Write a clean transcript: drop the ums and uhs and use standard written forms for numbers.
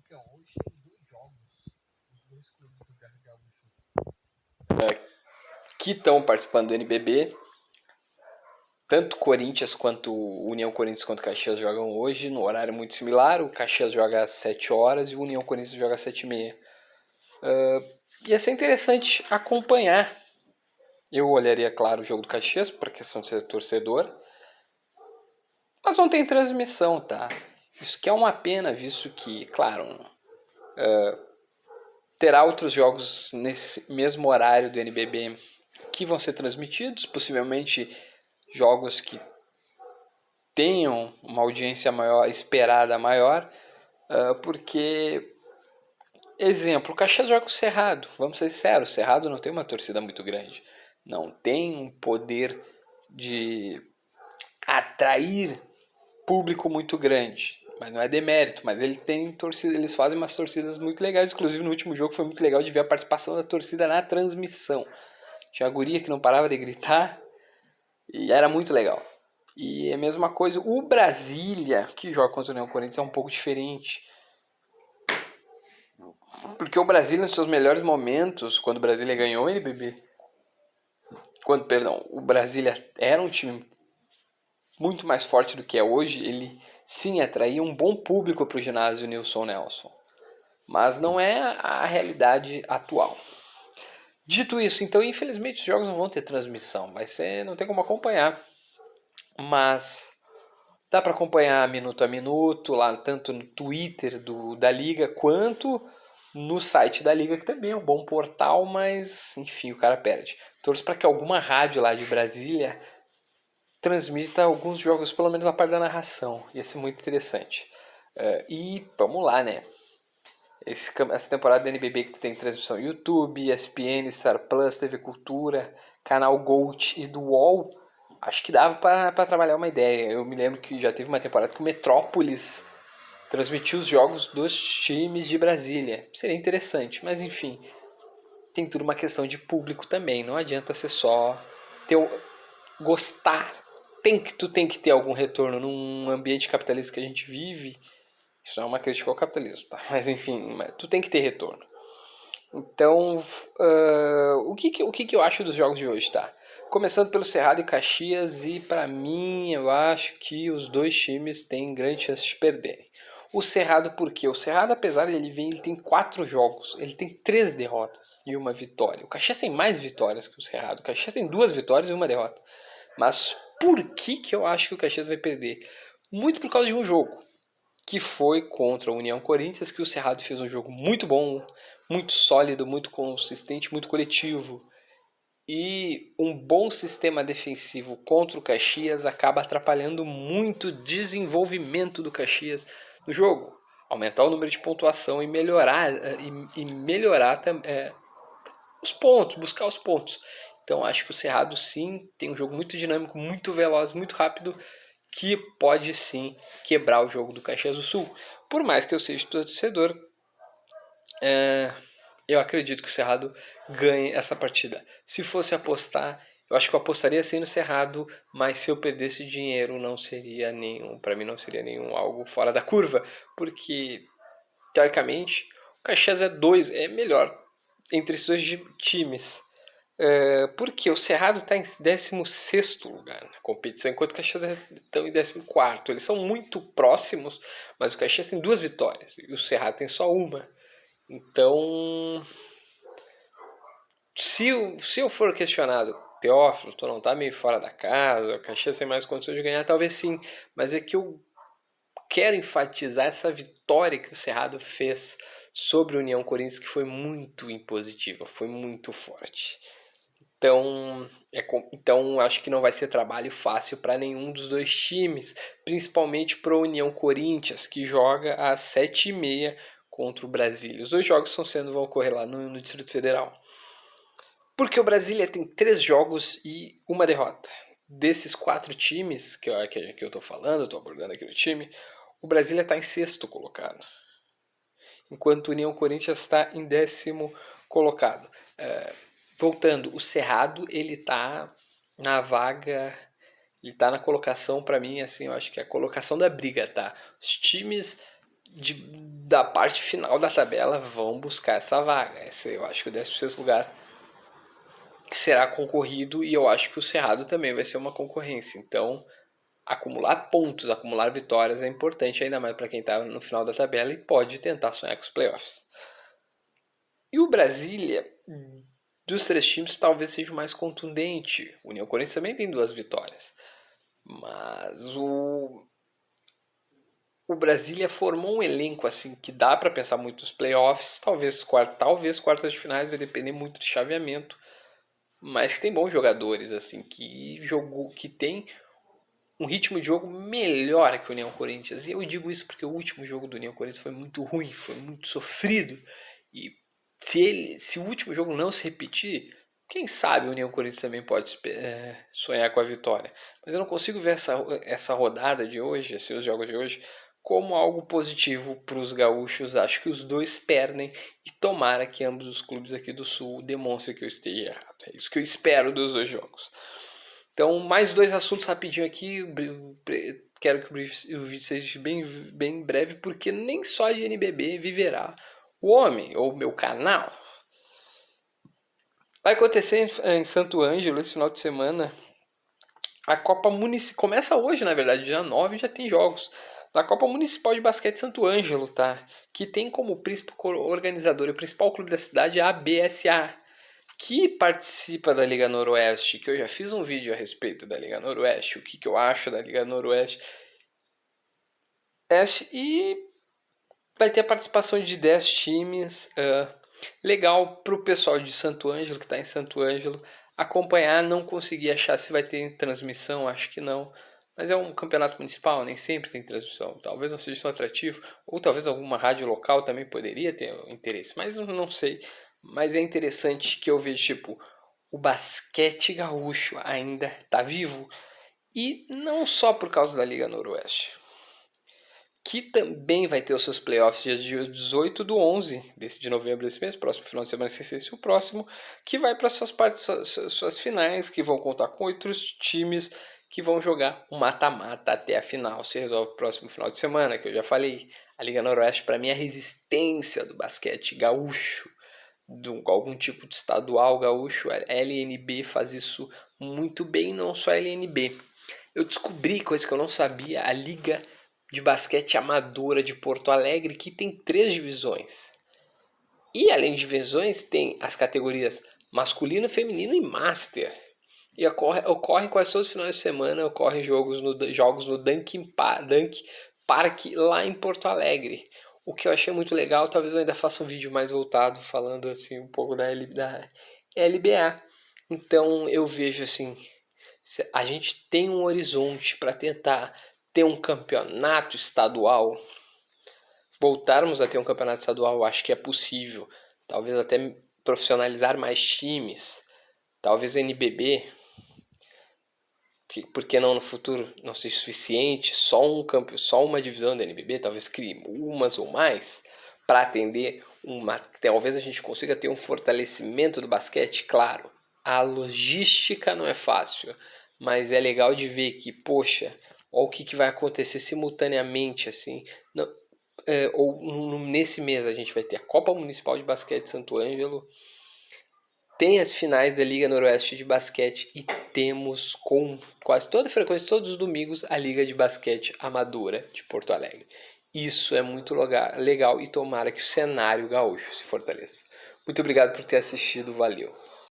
Então, hoje tem dois jogos, os dois clubes do Gaúcho que estão participando do NBB. Tanto Corinthians quanto União Corinthians quanto Caxias jogam hoje, no horário muito similar. O Caxias joga às 7 horas e o União Corinthians joga às 7h30. Ia ser interessante acompanhar. Eu olharia, claro, o jogo do Caxias, para questão de ser torcedor. Mas não tem transmissão, tá? Isso que é uma pena, visto que, claro, terá outros jogos nesse mesmo horário do NBB que vão ser transmitidos, possivelmente jogos que tenham uma audiência maior, esperada maior, porque, exemplo, o Caxias joga com o Cerrado, vamos ser sinceros, o Cerrado não tem uma torcida muito grande, não tem um poder de atrair público muito grande, mas não é demérito, mas ele tem torcida, eles fazem umas torcidas muito legais, inclusive no último jogo foi muito legal de ver a participação da torcida na transmissão. Tinha a guria que não parava de gritar e era muito legal. E é a mesma coisa, o Brasília, que joga contra o União Corinthians, é um pouco diferente. Porque o Brasília, nos seus melhores momentos, quando o Brasília ganhou o NBB, o Brasília era um time muito mais forte do que é hoje, ele sim atraía um bom público para o ginásio Nilson Nelson. Mas não é a realidade atual. Dito isso, então infelizmente os jogos não vão ter transmissão, não tem como acompanhar. Mas dá para acompanhar minuto a minuto, lá tanto no Twitter da Liga, quanto no site da Liga, que também é um bom portal, mas enfim, o cara perde. Torço para que alguma rádio lá de Brasília transmita alguns jogos, pelo menos a parte da narração. Ia ser muito interessante. E vamos lá, né? Essa temporada da NBB que tu tem transmissão YouTube, ESPN, Star Plus, TV Cultura, canal Gold e do UOL, acho que dava para trabalhar uma ideia. Eu me lembro que já teve uma temporada que o Metrópolis transmitiu os jogos dos times de Brasília. Seria interessante, mas enfim, tem tudo uma questão de público também. Não adianta ser só ter, gostar. Tu tem que ter algum retorno num ambiente capitalista que a gente vive. Isso não é uma crítica ao capitalismo, tá? Mas enfim, tu tem que ter retorno. Então, o que eu acho dos jogos de hoje, tá? Começando pelo Cerrado e Caxias, e pra mim eu acho que os dois times têm grande chance de perderem. O Cerrado por quê? O Cerrado, apesar de ele tem 4 jogos, ele tem 3 derrotas e uma vitória. O Caxias tem mais vitórias que o Cerrado. O Caxias tem 2 vitórias e uma derrota. Mas por que eu acho que o Caxias vai perder? Muito por causa de um jogo, que foi contra a União Corinthians, que o Cerrado fez um jogo muito bom, muito sólido, muito consistente, muito coletivo. E um bom sistema defensivo contra o Caxias acaba atrapalhando muito o desenvolvimento do Caxias no jogo. Aumentar o número de pontuação e melhorar, os pontos, buscar os pontos. Então acho que o Cerrado sim tem um jogo muito dinâmico, muito veloz, muito rápido, que pode sim quebrar o jogo do Caxias do Sul. Por mais que eu seja torcedor, eu acredito que o Cerrado ganhe essa partida. Se fosse apostar, eu acho que eu apostaria sim no Cerrado, mas se eu perdesse dinheiro não seria nenhum, para mim não seria nenhum algo fora da curva, porque teoricamente o Caxias é melhor entre esses dois times. Porque o Cerrado está em 16º lugar na competição, enquanto o Caxias estão em 14º. Eles são muito próximos, mas o Caxias tem 2 vitórias e o Cerrado tem só uma. Então, se eu for questionado, Teófilo, tu não tá meio fora da casa, o Caxias tem mais condições de ganhar, talvez sim, mas é que eu quero enfatizar essa vitória que o Cerrado fez sobre a União Corinthians, que foi muito impositiva, foi muito forte. Então acho que não vai ser trabalho fácil para nenhum dos dois times, principalmente para a União Corinthians, que joga às 7h30 contra o Brasília. Os dois jogos vão ocorrer lá no Distrito Federal. Porque o Brasília tem 3 jogos e uma derrota. Desses 4 times que eu estou falando, estou abordando aqui no time, o Brasília está em 6º colocado, enquanto o União Corinthians está em 10º colocado. Voltando, o Cerrado, ele tá na vaga, ele tá na colocação, para mim, assim, eu acho que é a colocação da briga, tá? Os times da parte final da tabela vão buscar essa vaga. Esse, eu acho que o 16º lugar será concorrido e eu acho que o Cerrado também vai ser uma concorrência. Então, acumular pontos, acumular vitórias é importante, ainda mais para quem está no final da tabela e pode tentar sonhar com os playoffs. E o Brasília, dos 3 times, talvez seja o mais contundente. O União Corinthians também tem 2 vitórias. Mas o Brasília formou um elenco assim que dá para pensar muito nos playoffs, talvez quartas de finais, vai depender muito de chaveamento, mas que tem bons jogadores assim que tem um ritmo de jogo melhor que o União Corinthians. E eu digo isso porque o último jogo do União Corinthians foi muito ruim, foi muito sofrido. E se o último jogo não se repetir, quem sabe o União Corinthians também pode sonhar com a vitória. Mas eu não consigo ver essa rodada de hoje, os jogos de hoje, como algo positivo para os gaúchos. Acho que os dois perdem e tomara que ambos os clubes aqui do Sul demonstrem que eu esteja errado. É isso que eu espero dos 2 jogos. Então, mais 2 assuntos rapidinho aqui. Quero que o vídeo seja bem breve, porque nem só de NBB viverá o homem, ou meu canal. Vai acontecer em Santo Ângelo esse final de semana. A Copa Municipal começa hoje, na verdade, dia 9 já tem jogos. Da Copa Municipal de Basquete Santo Ângelo, tá? Que tem como principal organizador e principal clube da cidade a ABSA, que participa da Liga Noroeste, que eu já fiz um vídeo a respeito da Liga Noroeste, o que eu acho da Liga Noroeste. E vai ter a participação de 10 times. Legal para o pessoal de Santo Ângelo, que está em Santo Ângelo, acompanhar. Não consegui achar se vai ter transmissão, acho que não. Mas é um campeonato municipal, nem sempre tem transmissão. Talvez não seja tão atrativo, ou talvez alguma rádio local também poderia ter interesse, mas não sei. Mas é interessante que eu vejo, tipo, o basquete gaúcho ainda está vivo. E não só por causa da Liga Noroeste, que também vai ter os seus playoffs dia 18 do 11 de novembro desse mês, próximo final de semana, sem ser esse o próximo, que vai para suas finais, que vão contar com 8 times que vão jogar um mata-mata até a final. Se resolve o próximo final de semana, que eu já falei. A Liga Noroeste, para mim, é a resistência do basquete gaúcho, de algum tipo de estadual gaúcho. A LNB faz isso muito bem, não só a LNB. Eu descobri coisa que eu não sabia, a Liga de Basquete Amadora de Porto Alegre, que tem 3 divisões. E além de divisões, tem as categorias masculino, feminino e master. E ocorre quase todos os finais de semana, ocorrem jogos no Dunk Park lá em Porto Alegre. O que eu achei muito legal, talvez eu ainda faça um vídeo mais voltado falando assim um pouco da LBA. Então eu vejo assim, a gente tem um horizonte para tentar ter um campeonato estadual. Voltarmos a ter um campeonato estadual, eu acho que é possível. Talvez até profissionalizar mais times. Talvez NBB, por que não no futuro não seja suficiente, só uma divisão da NBB, talvez crie umas ou mais, para atender talvez a gente consiga ter um fortalecimento do basquete. Claro, a logística não é fácil, mas é legal de ver que, poxa, olha o que vai acontecer simultaneamente, assim, nesse mês a gente vai ter a Copa Municipal de Basquete de Santo Ângelo, tem as finais da Liga Noroeste de Basquete e temos com quase toda frequência, todos os domingos, a Liga de Basquete Amadora de Porto Alegre. Isso é muito legal e tomara que o cenário gaúcho se fortaleça. Muito obrigado por ter assistido, valeu!